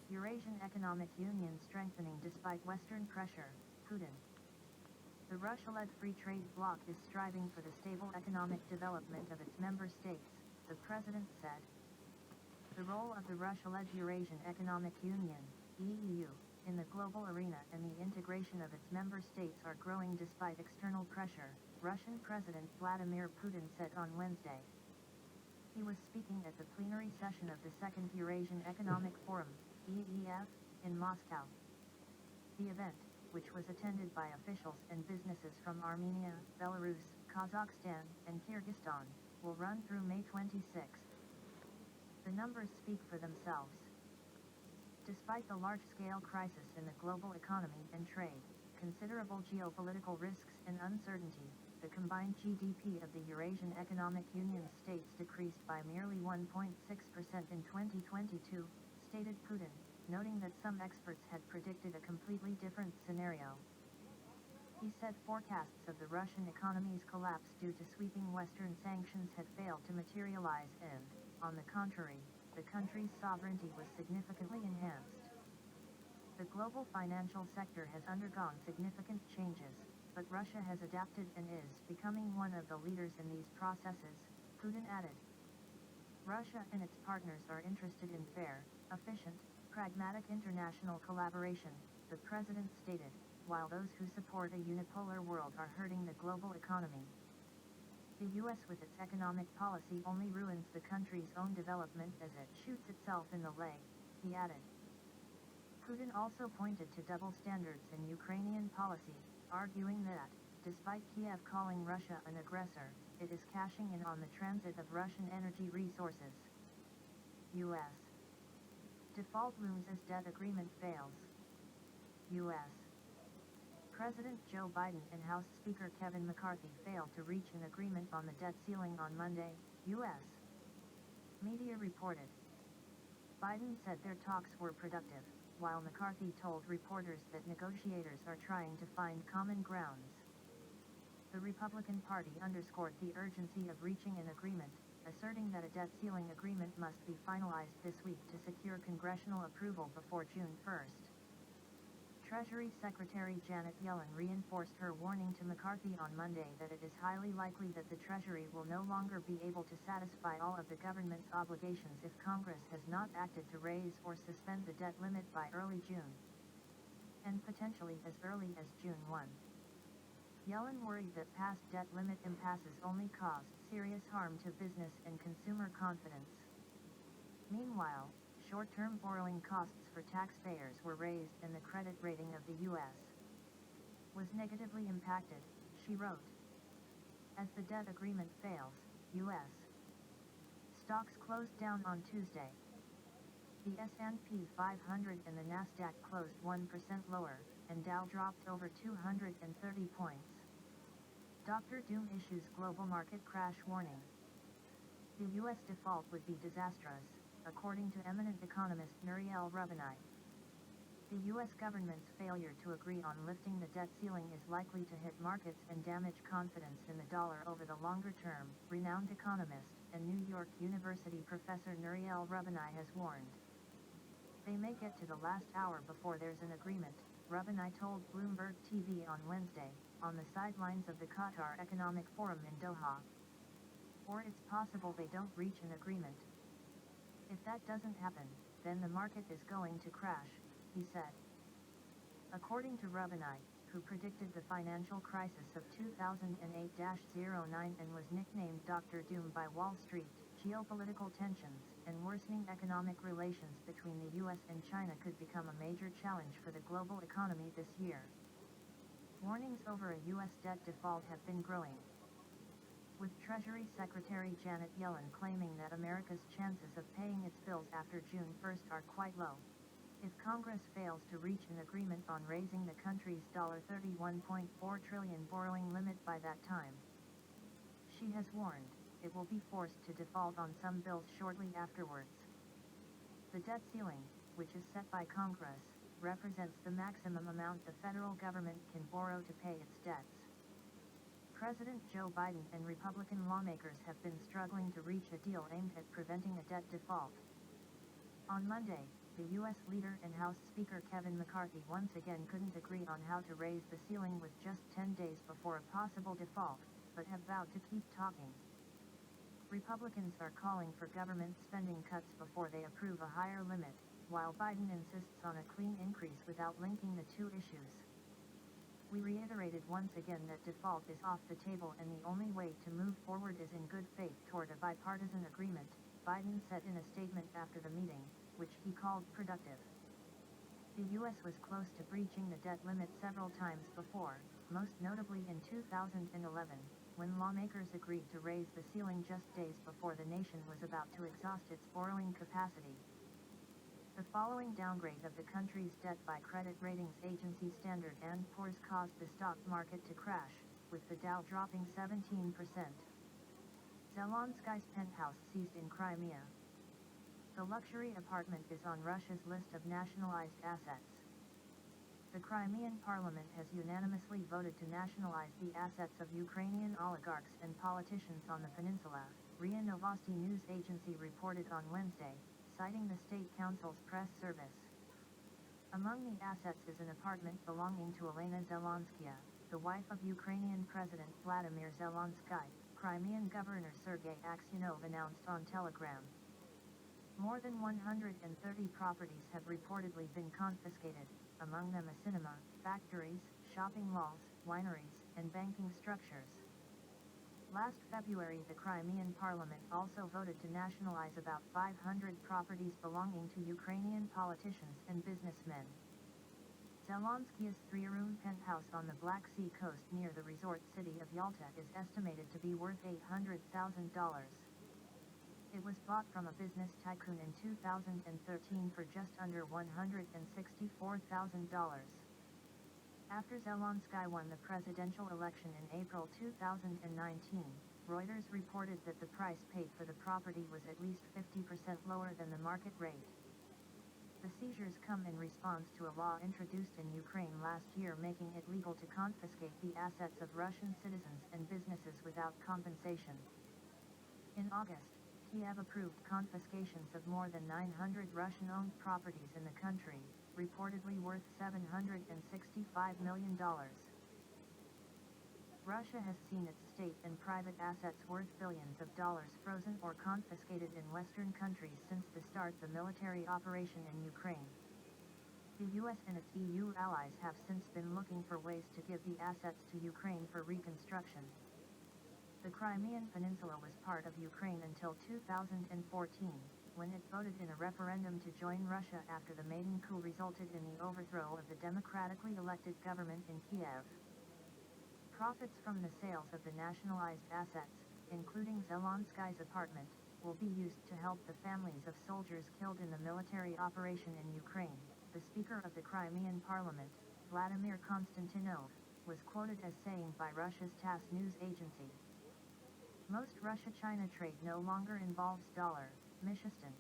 Eurasian Economic Union strengthening despite Western pressure, Putin. The Russia-led free trade bloc is striving for the stable economic development of its member states, the president said. The role of the Russia-led Eurasian Economic Union, EU, in the global arena and the integration of its member states are growing despite external pressure, Russian President Vladimir Putin said on Wednesday. He was speaking at the plenary session of the Second Eurasian Economic Forum, EEF, in Moscow. The event, which was attended by officials and businesses from Armenia, Belarus, Kazakhstan, and Kyrgyzstan, will run through May 26. The numbers speak for themselves. Despite the large-scale crisis in the global economy and trade, considerable geopolitical risks and uncertainty, the combined GDP of the Eurasian Economic Union states decreased by merely 1.6% in 2022, stated Putin, noting that some experts had predicted a completely different scenario. He said forecasts of the Russian economy's collapse due to sweeping Western sanctions had failed to materialize and, on the contrary, the country's sovereignty was significantly enhanced. The global financial sector has undergone significant changes, but Russia has adapted and is becoming one of the leaders in these processes, Putin added. Russia and its partners are interested in fair, efficient, pragmatic international collaboration, the president stated, while those who support a unipolar world are hurting the global economy. The U.S. with its economic policy only ruins the country's own development as it shoots itself in the leg, he added. Putin also pointed to double standards in Ukrainian policy, arguing that, despite Kiev calling Russia an aggressor, it is cashing in on the transit of Russian energy resources. U.S. Default looms as debt agreement fails. U.S. President Joe Biden and House Speaker Kevin McCarthy failed to reach an agreement on the debt ceiling on Monday, U.S. media reported. Biden said their talks were productive, while McCarthy told reporters that negotiators are trying to find common grounds. The Republican Party underscored the urgency of reaching an agreement, asserting that a debt ceiling agreement must be finalized this week to secure congressional approval before June 1st. Treasury Secretary Janet Yellen reinforced her warning to McCarthy on Monday that it is highly likely that the Treasury will no longer be able to satisfy all of the government's obligations if Congress has not acted to raise or suspend the debt limit by early June, and potentially as early as June 1. Yellen worried that past debt limit impasses only caused serious harm to business and consumer confidence. Meanwhile, short-term borrowing costs for taxpayers were raised and the credit rating of the U.S. was negatively impacted, she wrote. As the debt agreement fails, U.S. stocks closed down on Tuesday. The S&P 500 and the Nasdaq closed 1% lower, and Dow dropped over 230 points. Dr. Doom issues global market crash warning. The U.S. default would be disastrous, according to eminent economist Nouriel Roubani. The U.S. government's failure to agree on lifting the debt ceiling is likely to hit markets and damage confidence in the dollar over the longer term, renowned economist and New York University professor Nouriel Roubani has warned. They may get to the last hour before there's an agreement, Roubani told Bloomberg TV on Wednesday, on the sidelines of the Qatar Economic Forum in Doha. Or it's possible they don't reach an agreement. If that doesn't happen, then the market is going to crash, he said. According to Roubani, who predicted the financial crisis of 2008-09 and was nicknamed Dr. Doom by Wall Street, geopolitical tensions and worsening economic relations between the U.S. and China could become a major challenge for the global economy this year. Warnings over a U.S. debt default have been growing, with Treasury Secretary Janet Yellen claiming that America's chances of paying its bills after June 1st are quite low, if Congress fails to reach an agreement on raising the country's $31.4 trillion borrowing limit by that time. She has warned, it will be forced to default on some bills shortly afterwards. The debt ceiling, which is set by Congress, represents the maximum amount the federal government can borrow to pay its debts. President Joe Biden and Republican lawmakers have been struggling to reach a deal aimed at preventing a debt default. On Monday, the U.S. leader and House Speaker Kevin McCarthy once again couldn't agree on how to raise the ceiling with just 10 days before a possible default, but have vowed to keep talking. Republicans are calling for government spending cuts before they approve a higher limit, while Biden insists on a clean increase without linking the two issues. We reiterated once again that default is off the table and the only way to move forward is in good faith toward a bipartisan agreement, Biden said in a statement after the meeting, which he called productive. The U.S. was close to breaching the debt limit several times before, most notably in 2011, when lawmakers agreed to raise the ceiling just days before the nation was about to exhaust its borrowing capacity. The following downgrade of the country's debt by credit ratings agency Standard & Poor's caused the stock market to crash, with the Dow dropping 17%. Zelensky's penthouse seized in Crimea. The luxury apartment is on Russia's list of nationalized assets. The Crimean parliament has unanimously voted to nationalize the assets of Ukrainian oligarchs and politicians on the peninsula, RIA Novosti news agency reported on Wednesday, citing the state council's press service. Among the assets is an apartment belonging to Elena Zelenskaya, the wife of Ukrainian President Vladimir Zelensky, Crimean Governor Sergei Aksyonov announced on Telegram. More than 130 properties have reportedly been confiscated, among them a cinema, factories, shopping malls, wineries, and banking structures. Last February the Crimean parliament also voted to nationalize about 500 properties belonging to Ukrainian politicians and businessmen. Zelenskya's three-room penthouse on the Black Sea coast near the resort city of Yalta is estimated to be worth $800,000. It was bought from a business tycoon in 2013 for just under $164,000. After Zelensky won the presidential election in April 2019, Reuters reported that the price paid for the property was at least 50% lower than the market rate. The seizures come in response to a law introduced in Ukraine last year making it legal to confiscate the assets of Russian citizens and businesses without compensation. In August, Kiev approved confiscations of more than 900 Russian-owned properties in the country, reportedly worth $765 million. Russia has seen its state and private assets worth billions of dollars frozen or confiscated in Western countries since the start of the military operation in Ukraine. The U.S. and its EU allies have since been looking for ways to give the assets to Ukraine for reconstruction. The Crimean Peninsula was part of Ukraine until 2014, when it voted in a referendum to join Russia after the Maidan coup resulted in the overthrow of the democratically elected government in Kiev. Profits from the sales of the nationalized assets, including Zelensky's apartment, will be used to help the families of soldiers killed in the military operation in Ukraine, the Speaker of the Crimean Parliament, Vladimir Konstantinov, was quoted as saying by Russia's TASS news agency. Most Russia-China trade no longer involves Mishustin.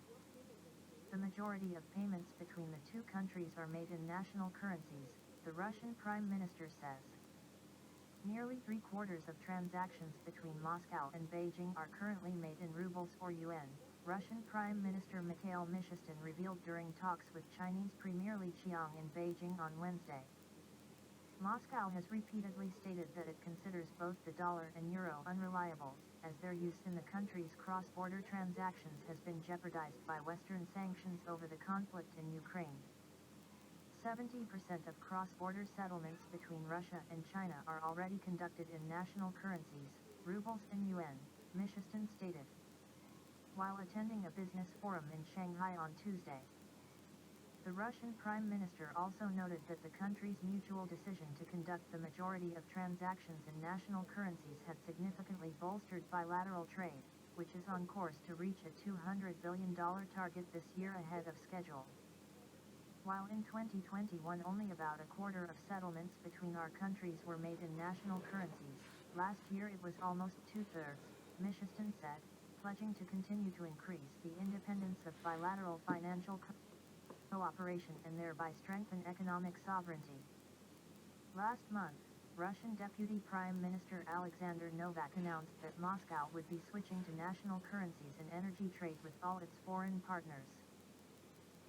The majority of payments between the two countries are made in national currencies, the Russian Prime Minister says. Nearly three-quarters of transactions between Moscow and Beijing are currently made in rubles or yuan, Russian Prime Minister Mikhail Mishustin revealed during talks with Chinese Premier Li Qiang in Beijing on Wednesday. Moscow has repeatedly stated that it considers both the dollar and euro unreliable, as their use in the country's cross-border transactions has been jeopardized by Western sanctions over the conflict in Ukraine. 70% of cross-border settlements between Russia and China are already conducted in national currencies, rubles and yuan, Mishustin stated. While attending a business forum in Shanghai on Tuesday, the Russian Prime Minister also noted that the country's mutual decision to conduct the majority of transactions in national currencies had significantly bolstered bilateral trade, which is on course to reach a $200 billion target this year ahead of schedule. While in 2021 only about a quarter of settlements between our countries were made in national currencies, last year it was almost two-thirds, Mishustin said, pledging to continue to increase the independence of bilateral financial cooperation and thereby strengthen economic sovereignty. Last month, Russian Deputy Prime Minister Alexander Novak announced that Moscow would be switching to national currencies in energy trade with all its foreign partners.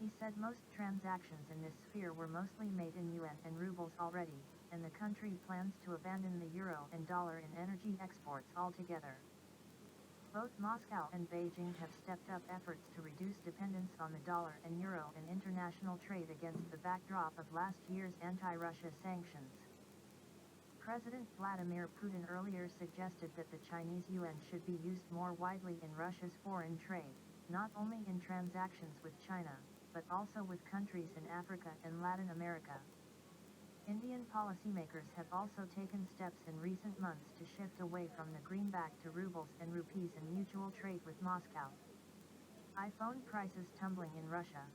He said most transactions in this sphere were mostly made in yuan and rubles already, and the country plans to abandon the euro and dollar in energy exports altogether. Both Moscow and Beijing have stepped up efforts to reduce dependence on the dollar and euro in international trade against the backdrop of last year's anti-Russia sanctions. President Vladimir Putin earlier suggested that the Chinese yuan should be used more widely in Russia's foreign trade, not only in transactions with China, but also with countries in Africa and Latin America. Indian policymakers have also taken steps in recent months to shift away from the greenback to rubles and rupees in mutual trade with Moscow. iPhone prices tumbling in Russia.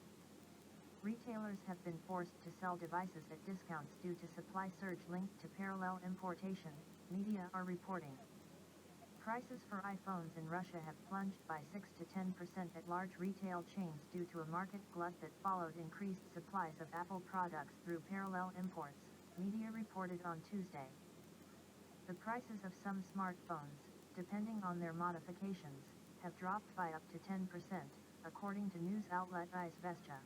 Retailers have been forced to sell devices at discounts due to supply surge linked to parallel importation, media are reporting. Prices for iPhones in Russia have plunged by 6 to 10% at large retail chains due to a market glut that followed increased supplies of Apple products through parallel imports, media reported on Tuesday. The prices of some smartphones, depending on their modifications, have dropped by up to 10%, according to news outlet Izvestia.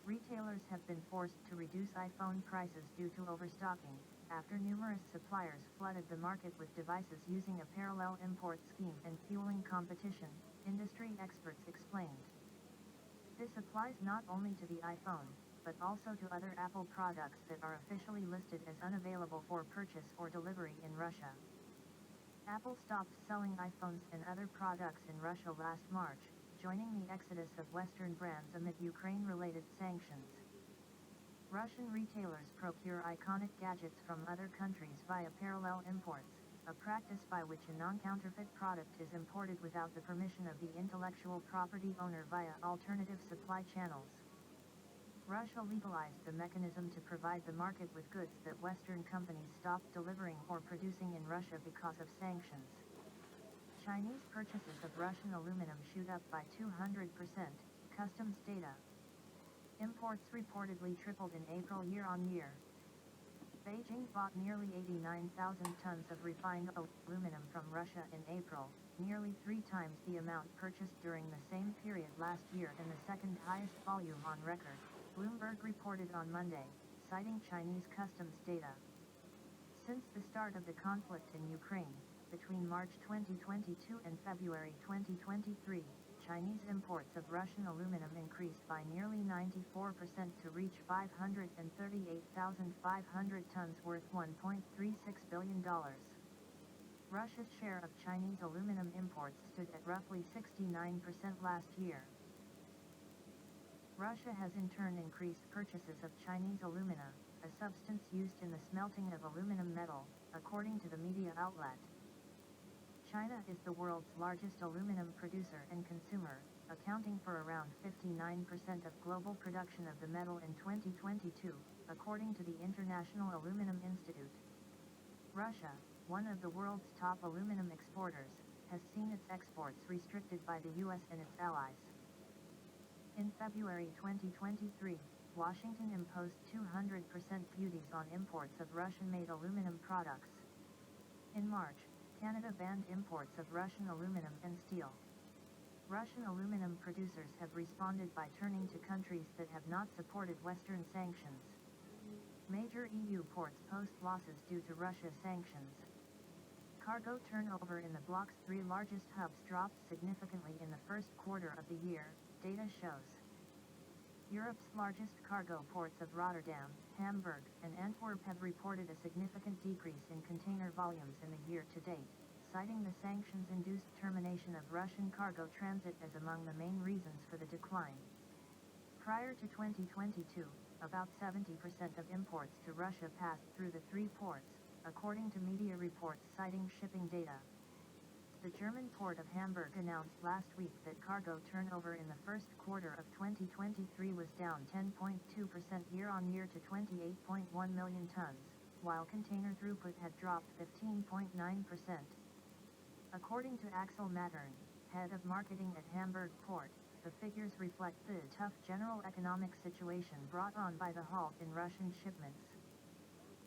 Retailers have been forced to reduce iPhone prices due to overstocking, after numerous suppliers flooded the market with devices using a parallel import scheme and fueling competition, industry experts explained. This applies not only to the iPhone, but also to other Apple products that are officially listed as unavailable for purchase or delivery in Russia. Apple stopped selling iPhones and other products in Russia last March, joining the exodus of Western brands amid Ukraine-related sanctions. Russian retailers procure iconic gadgets from other countries via parallel imports, a practice by which a non-counterfeit product is imported without the permission of the intellectual property owner via alternative supply channels. Russia legalized the mechanism to provide the market with goods that Western companies stopped delivering or producing in Russia because of sanctions. Chinese purchases of Russian aluminum shoot up by 200%, customs data. Imports reportedly tripled in April year-on-year. Beijing bought nearly 89,000 tons of refined aluminum from Russia in April, nearly 3 times the amount purchased during the same period last year and the second highest volume on record, Bloomberg reported on Monday, citing Chinese customs data. Since the start of the conflict in Ukraine, between March 2022 and February 2023, Chinese imports of Russian aluminum increased by nearly 94% to reach 538,500 tons worth $1.36 billion. Russia's share of Chinese aluminum imports stood at roughly 69% last year. Russia has in turn increased purchases of Chinese alumina, a substance used in the smelting of aluminum metal, according to the media outlet. China is the world's largest aluminum producer and consumer, accounting for around 59% of global production of the metal in 2022, according to the International Aluminum Institute. Russia, one of the world's top aluminum exporters, has seen its exports restricted by the U.S. and its allies. In February 2023, Washington imposed 200% duties on imports of Russian-made aluminum products. In March, Canada banned imports of Russian aluminum and steel. Russian aluminum producers have responded by turning to countries that have not supported Western sanctions. Major EU ports post losses due to Russia sanctions. Cargo turnover in the bloc's 3 largest hubs dropped significantly in the first quarter of the year, data shows. Europe's largest cargo ports of Rotterdam, Hamburg, and Antwerp have reported a significant decrease in container volumes in the year to date, citing the sanctions-induced termination of Russian cargo transit as among the main reasons for the decline. Prior to 2022, about 70% of imports to Russia passed through the 3 ports, according to media reports citing shipping data. The German port of Hamburg announced last week that cargo turnover in the first quarter of 2023 was down 10.2% year-on-year to 28.1 million tons, while container throughput had dropped 15.9%. According to Axel Mattern, head of marketing at Hamburg Port, the figures reflect the tough general economic situation brought on by the halt in Russian shipments.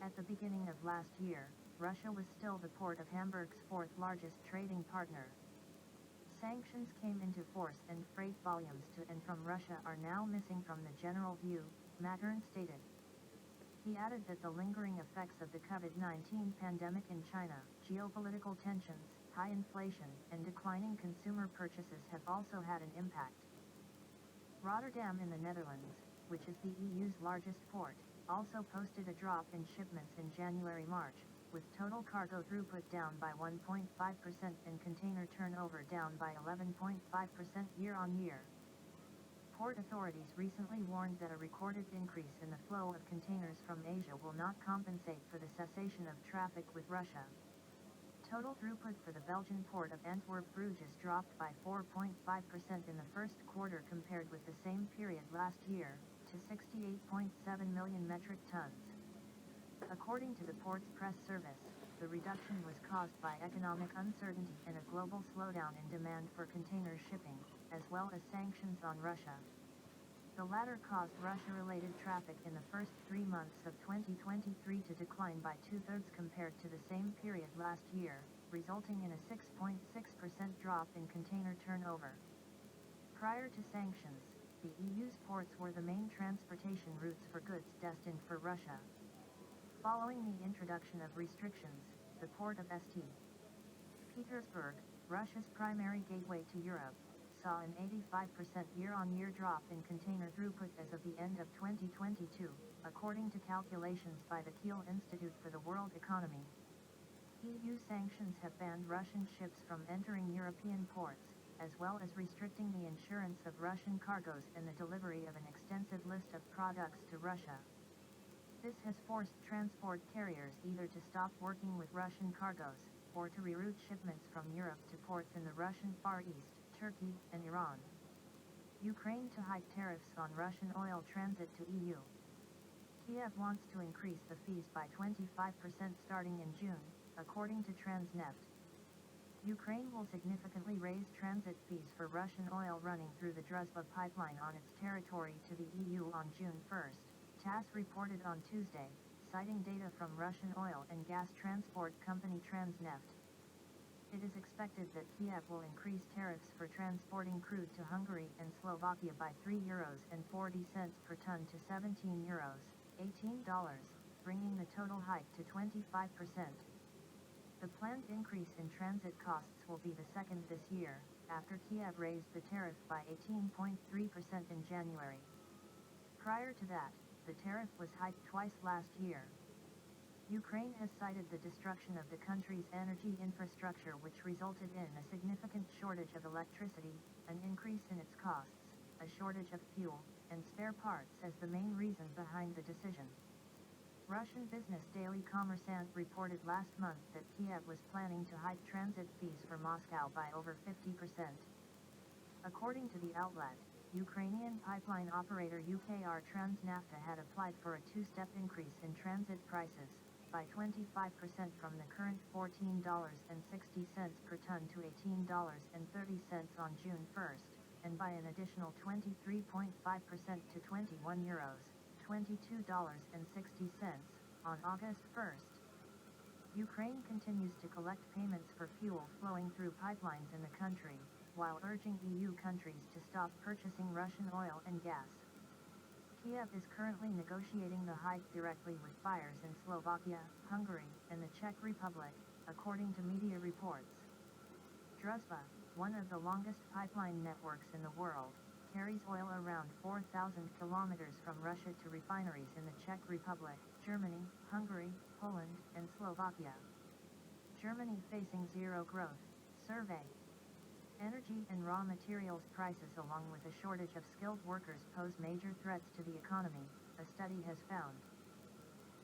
At the beginning of last year, Russia was still the port of Hamburg's 4th largest trading partner. Sanctions came into force and freight volumes to and from Russia are now missing from the general view, Matern stated. He added that the lingering effects of the COVID-19 pandemic in China, geopolitical tensions, high inflation, and declining consumer purchases have also had an impact. Rotterdam in the Netherlands, which is the EU's largest port, also posted a drop in shipments in January-March, with total cargo throughput down by 1.5% and container turnover down by 11.5% year-on-year. Port authorities recently warned that a recorded increase in the flow of containers from Asia will not compensate for the cessation of traffic with Russia. Total throughput for the Belgian port of Antwerp-Bruges dropped by 4.5% in the first quarter compared with the same period last year, to 68.7 million metric tons. According to the port's press service, the reduction was caused by economic uncertainty and a global slowdown in demand for container shipping, as well as sanctions on Russia. The latter caused Russia-related traffic in the first 3 months of 2023 to decline by 2/3 compared to the same period last year, resulting in a 6.6% drop in container turnover. Prior to sanctions, the EU's ports were the main transportation routes for goods destined for Russia. Following the introduction of restrictions, the port of St. Petersburg, Russia's primary gateway to Europe, saw an 85% year-on-year drop in container throughput as of the end of 2022, according to calculations by the Kiel Institute for the World Economy. EU sanctions have banned Russian ships from entering European ports, as well as restricting the insurance of Russian cargoes and the delivery of an extensive list of products to Russia. This has forced transport carriers either to stop working with Russian cargoes, or to reroute shipments from Europe to ports in the Russian Far East, Turkey, and Iran. Ukraine to hike tariffs on Russian oil transit to EU. Kiev wants to increase the fees by 25% starting in June, according to Transneft. Ukraine will significantly raise transit fees for Russian oil running through the Druzhba pipeline on its territory to the EU on June 1st. TASS reported on Tuesday, citing data from Russian oil and gas transport company Transneft. It is expected that Kiev will increase tariffs for transporting crude to Hungary and Slovakia by €3.40 per ton to €17, $18, bringing the total hike to 25%. The planned increase in transit costs will be the second this year, after Kiev raised the tariff by 18.3% in January. Prior to that, the tariff was hiked twice last year. Ukraine has cited the destruction of the country's energy infrastructure, which resulted in a significant shortage of electricity, an increase in its costs, a shortage of fuel, and spare parts as the main reason behind the decision. Russian business daily Kommersant reported last month that Kiev was planning to hike transit fees for Moscow by over 50%. According to the outlet, Ukrainian pipeline operator UKR Transnafta had applied for a two-step increase in transit prices, by 25% from the current $14.60 per ton to $18.30 on June 1st, and by an additional 23.5% to €21, $22.60, on August 1st. Ukraine continues to collect payments for fuel flowing through pipelines in the country, while urging EU countries to stop purchasing Russian oil and gas. Kiev is currently negotiating the hike directly with buyers in Slovakia, Hungary, and the Czech Republic, according to media reports. Druzhba, one of the longest pipeline networks in the world, carries oil around 4,000 kilometers from Russia to refineries in the Czech Republic, Germany, Hungary, Poland, and Slovakia. Germany facing zero growth, survey. Energy and raw materials prices along with a shortage of skilled workers pose major threats to the economy, a study has found.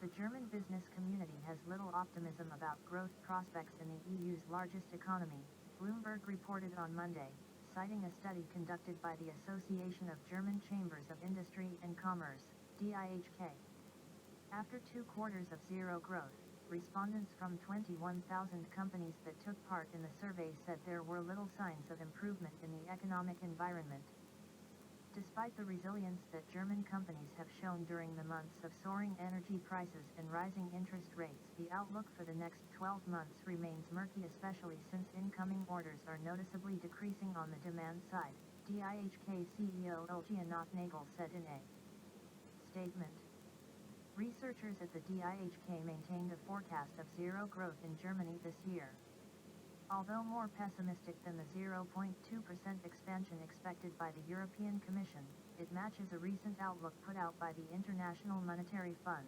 The German business community has little optimism about growth prospects in the EU's largest economy, Bloomberg reported on Monday, citing a study conducted by the Association of German Chambers of Industry and Commerce, DIHK. After 2 quarters of zero growth, respondents from 21,000 companies that took part in the survey said there were little signs of improvement in the economic environment. Despite the resilience that German companies have shown during the months of soaring energy prices and rising interest rates, the outlook for the next 12 months remains murky, especially since incoming orders are noticeably decreasing on the demand side, DIHK CEO Ilja Nagel said in a statement. Researchers at the DIHK maintained a forecast of zero growth in Germany this year. Although more pessimistic than the 0.2% expansion expected by the European Commission, it matches a recent outlook put out by the International Monetary Fund.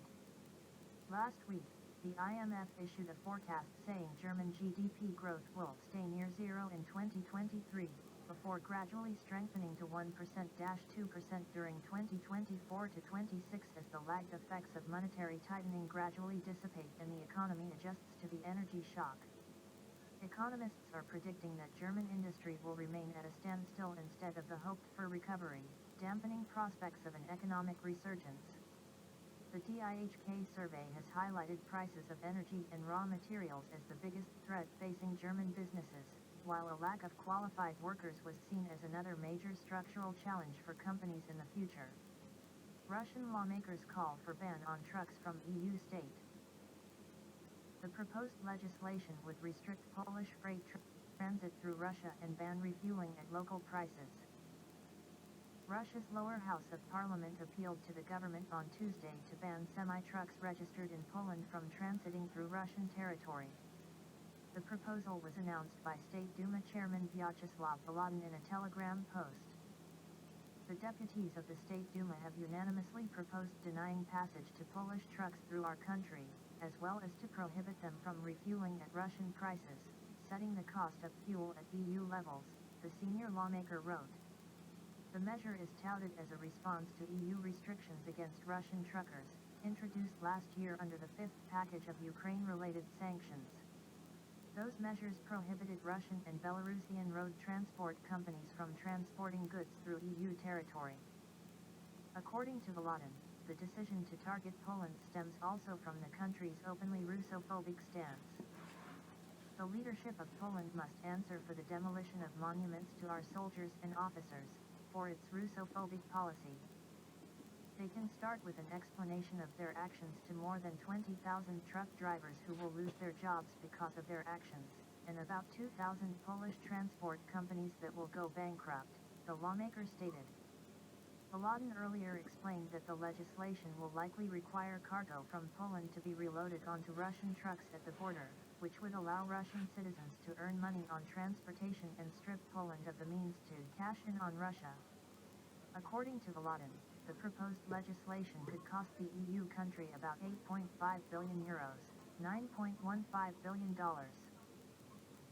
Last week, the IMF issued a forecast saying German GDP growth will stay near zero in 2023, before gradually strengthening to 1%-2% during 2024 to 26 as the lagged effects of monetary tightening gradually dissipate and the economy adjusts to the energy shock. Economists are predicting that German industry will remain at a standstill instead of the hoped-for recovery, dampening prospects of an economic resurgence. The DIHK survey has highlighted prices of energy and raw materials as the biggest threat facing German businesses, while a lack of qualified workers was seen as another major structural challenge for companies in the future. Russian lawmakers call for ban on trucks from EU state. The proposed legislation would restrict Polish freight transit through Russia and ban refueling at local prices. Russia's lower house of parliament appealed to the government on Tuesday to ban semi-trucks registered in Poland from transiting through Russian territory. The proposal was announced by State Duma Chairman Vyacheslav Volodin in a Telegram post. The deputies of the State Duma have unanimously proposed denying passage to Polish trucks through our country, as well as to prohibit them from refueling at Russian prices, setting the cost of fuel at EU levels, the senior lawmaker wrote. The measure is touted as a response to EU restrictions against Russian truckers, introduced last year under the fifth package of Ukraine-related sanctions. Those measures prohibited Russian and Belarusian road transport companies from transporting goods through EU territory. According to Volodin, the decision to target Poland stems also from the country's openly Russophobic stance. The leadership of Poland must answer for the demolition of monuments to our soldiers and officers, for its Russophobic policy. They can start with an explanation of their actions to more than 20,000 truck drivers who will lose their jobs because of their actions, and about 2,000 Polish transport companies that will go bankrupt, the lawmaker stated. Volodin earlier explained that the legislation will likely require cargo from Poland to be reloaded onto Russian trucks at the border, which would allow Russian citizens to earn money on transportation and strip Poland of the means to cash in on Russia. According to Volodin, the proposed legislation could cost the EU country about €8.5 billion, $9.15 billion.